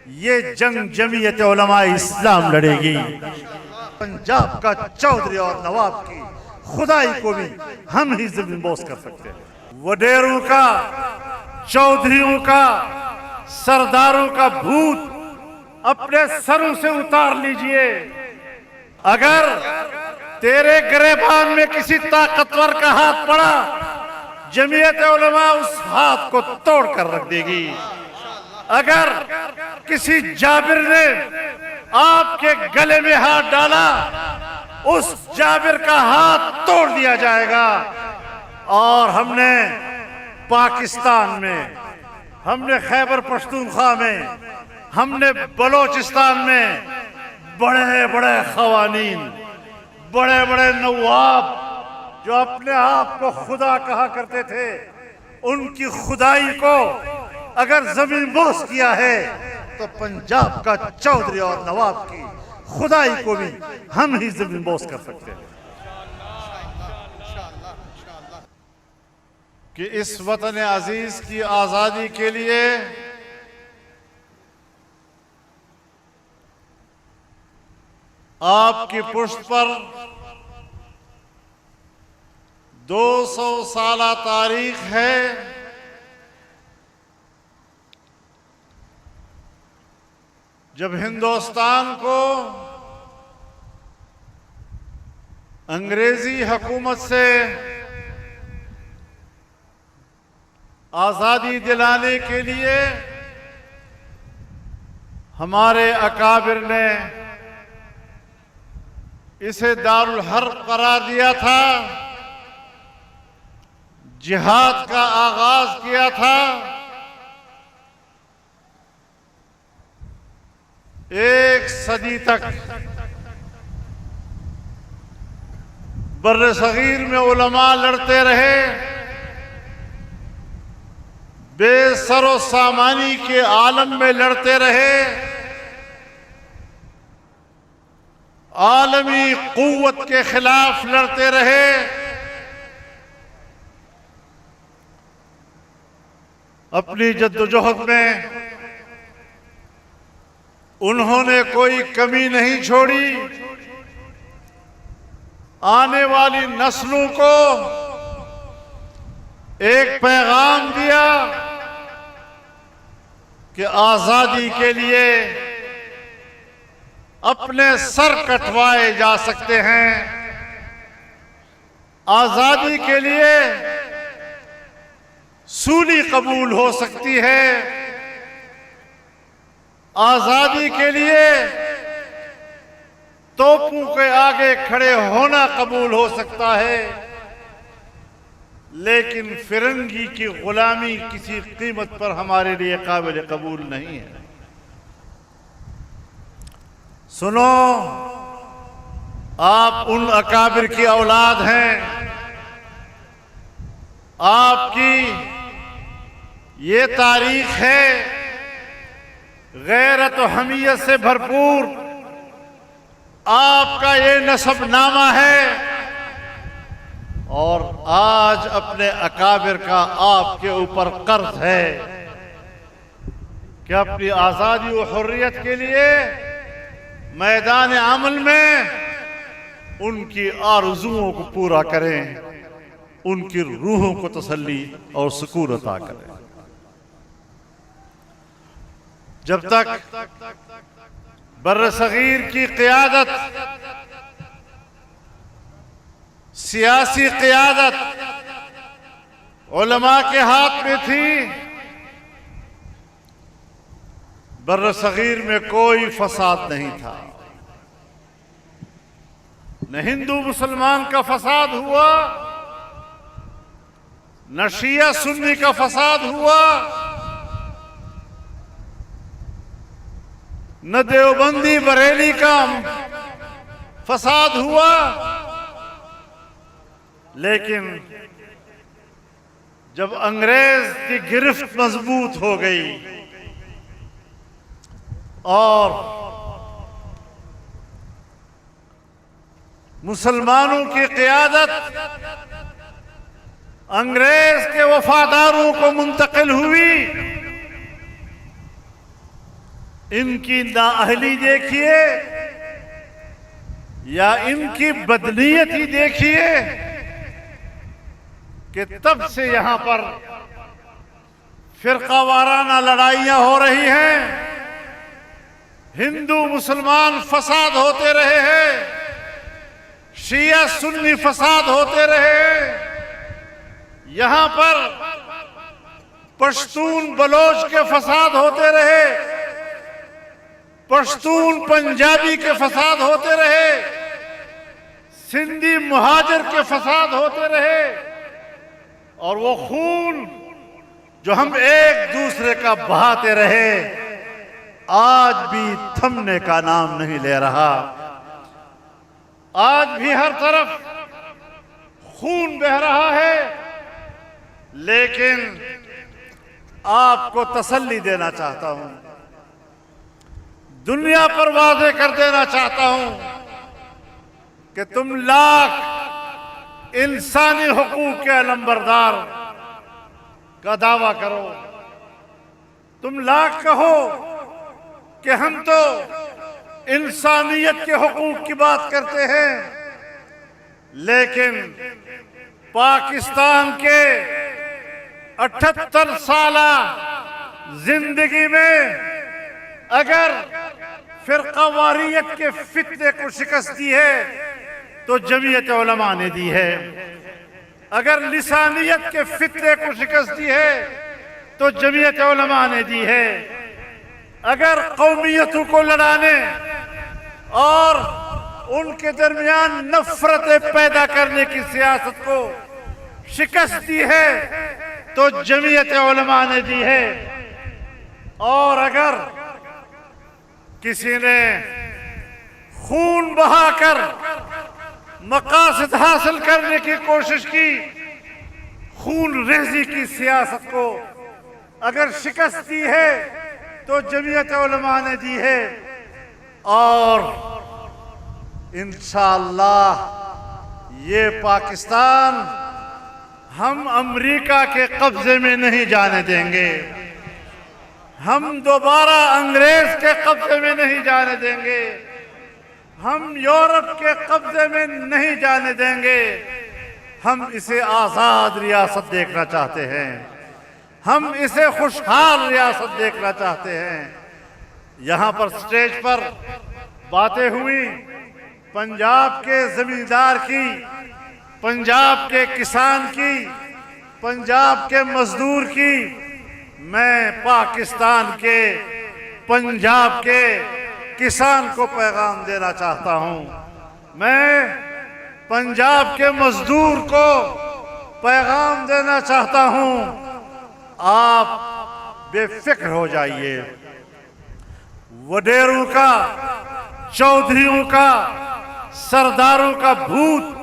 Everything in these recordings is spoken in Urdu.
یہ جنگ جمعیت علماء اسلام لڑے گی۔ پنجاب کا چودھری اور نواب کی خدائی کو بھی ہم ہی زمین بوس کر سکتے ہیں۔ وڈیروں کا، چودھریوں کا، سرداروں کا بھوت اپنے سروں سے اتار لیجئے۔ اگر تیرے گریبان میں کسی طاقتور کا ہاتھ پڑا، جمعیت علماء اس ہاتھ کو توڑ کر رکھ دے گی۔ اگر کسی جابر نے آپ کے گلے میں ہاتھ ڈالا، اس جابر کا ہاتھ توڑ دیا جائے گا۔ اور ہم نے پاکستان میں، ہم نے خیبر پختونخوا میں، ہم نے بلوچستان میں بڑے بڑے قوانین، بڑے بڑے نواب جو اپنے آپ کو خدا کہا کرتے تھے، ان کی خدائی کو اگر زمین بوس کیا ہے تو پنجاب کا چودھری اور نواب کی خدائی کو بھی ہم ہی زمین بوس کر سکتے ہیں۔ کہ اس وطن عزیز کی آزادی کے لیے آپ کی پشت پر 200 سالہ تاریخ ہے۔ جب ہندوستان کو انگریزی حکومت سے آزادی دلانے کے لیے ہمارے اکابر نے اسے دارالحرب قرار دیا تھا، جہاد کا آغاز کیا تھا، ایک صدی تک بر صغیر میں علماء لڑتے رہے، بے سر و سامانی کے عالم میں لڑتے رہے، عالمی قوت کے خلاف لڑتے رہے۔ اپنی جدوجہد میں انہوں نے کوئی کمی نہیں چھوڑی، آنے والی نسلوں کو ایک پیغام دیا کہ آزادی کے لیے اپنے سر کٹوائے جا سکتے ہیں، آزادی کے لیے سولی قبول ہو سکتی ہے، آزادی کے لیے توپوں کے آگے کھڑے ہونا قبول ہو سکتا ہے، لیکن فرنگی کی غلامی کسی قیمت پر ہمارے لیے قابل قبول نہیں ہے۔ سنو، آپ ان اکابر کی اولاد ہیں، آپ کی یہ تاریخ ہے غیرت و حمیت سے بھرپور، آپ کا یہ نسب نامہ ہے، اور آج اپنے اکابر کا آپ کے اوپر قرض ہے کہ اپنی آزادی و حریت کے لیے میدان عمل میں ان کی آرزوؤں کو پورا کریں، ان کی روحوں کو تسلی اور سکون عطا کریں۔ جب تک بر صغیر کی قیادت، سیاسی قیادت علماء کے ہاتھ میں تھی، بر صغیر میں کوئی فساد نہیں تھا، نہ ہندو مسلمان کا فساد ہوا، نہ شیعہ سنی کا فساد ہوا، نہ دیوبندی بریلی کا فساد ہوا، لیکن جب انگریز کی گرفت مضبوط ہو گئی اور مسلمانوں کی قیادت انگریز کے وفاداروں کو منتقل ہوئی، ان کی نااہلی دیکھیے یا ان کی بدنیت ہی دیکھیے کہ تب سے یہاں پر فرقہ وارانہ لڑائیاں ہو رہی ہیں، ہندو مسلمان فساد ہوتے رہے ہیں، شیعہ سنی فساد ہوتے رہے ہیں، یہاں پر پشتون بلوچ کے فساد ہوتے رہے، پشتون پنجابی کے فساد ہوتے رہے، سندھی مہاجر کے فساد ہوتے رہے، اور وہ خون جو ہم ایک دوسرے کا بہاتے رہے آج بھی تھمنے کا نام نہیں لے رہا۔ آج بھی ہر طرف خون بہہ رہا ہے، لیکن آپ کو تسلی دینا چاہتا ہوں، دنیا پر واضح کر دینا چاہتا ہوں کہ تم لاکھ انسانی حقوق کے علمبردار کا دعویٰ کرو، تم لاکھ کہو کہ ہم تو انسانیت کے حقوق کی بات کرتے ہیں، لیکن پاکستان کے 78 سالہ زندگی میں اگر فرقہ واریت کے فتنے کو شکست دی ہے تو جمعیت علماء نے دی ہے، اگر لسانیت کے فتنے کو شکست دی ہے تو جمعیت علماء نے دی ہے، اگر قومیتوں کو لڑانے اور ان کے درمیان نفرتیں پیدا کرنے کی سیاست کو شکست دی ہے تو جمعیت علماء نے دی ہے، اور اگر کسی نے خون بہا کر مقاصد حاصل کرنے کی کوشش کی، خون ریزی کی سیاست کو اگر شکست دی ہے تو جمعیت علماء نے دی ہے، اور انشاءاللہ یہ پاکستان ہم امریکہ کے قبضے میں نہیں جانے دیں گے، ہم دوبارہ انگریز کے قبضے میں نہیں جانے دیں گے، ہم یورپ کے قبضے میں نہیں جانے دیں گے، ہم اسے آزاد ریاست دیکھنا چاہتے ہیں، ہم اسے خوشحال ریاست دیکھنا چاہتے ہیں۔ یہاں پر سٹیج پر باتیں ہوئی پنجاب کے زمیندار کی، پنجاب کے کسان کی، پنجاب کے مزدور کی، میں پاکستان کے پنجاب کے کسان کو پیغام دینا چاہتا ہوں، میں پنجاب کے مزدور کو پیغام دینا چاہتا ہوں، آپ بے فکر ہو جائیے، وڈیروں کا، چودھریوں کا، سرداروں کا بھوت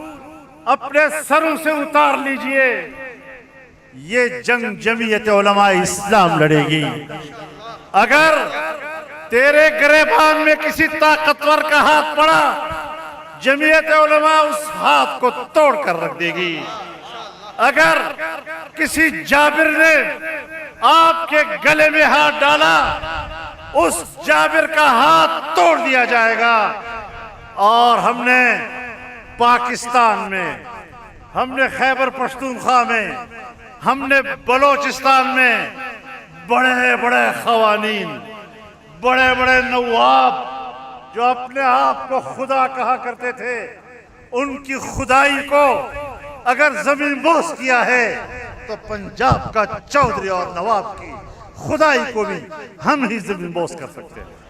اپنے سروں سے اتار لیجئے، یہ جنگ جمعیت علماء اسلام لڑے گی۔ اگر تیرے گریبان میں کسی طاقتور کا ہاتھ پڑا، جمعیت علماء اس ہاتھ کو توڑ کر رکھ دے گی۔ اگر کسی جابر نے آپ کے گلے میں ہاتھ ڈالا، اس جابر کا ہاتھ توڑ دیا جائے گا۔ اور ہم نے پاکستان میں، ہم نے خیبر پختونخوا میں، ہم نے بلوچستان میں بڑے بڑے قوانین، بڑے بڑے نواب جو اپنے آپ کو خدا کہا کرتے تھے، ان کی خدائی کو اگر زمین بوس کیا ہے تو پنجاب کا چودھری اور نواب کی خدائی کو بھی ہم ہی زمین بوس کر سکتے ہیں۔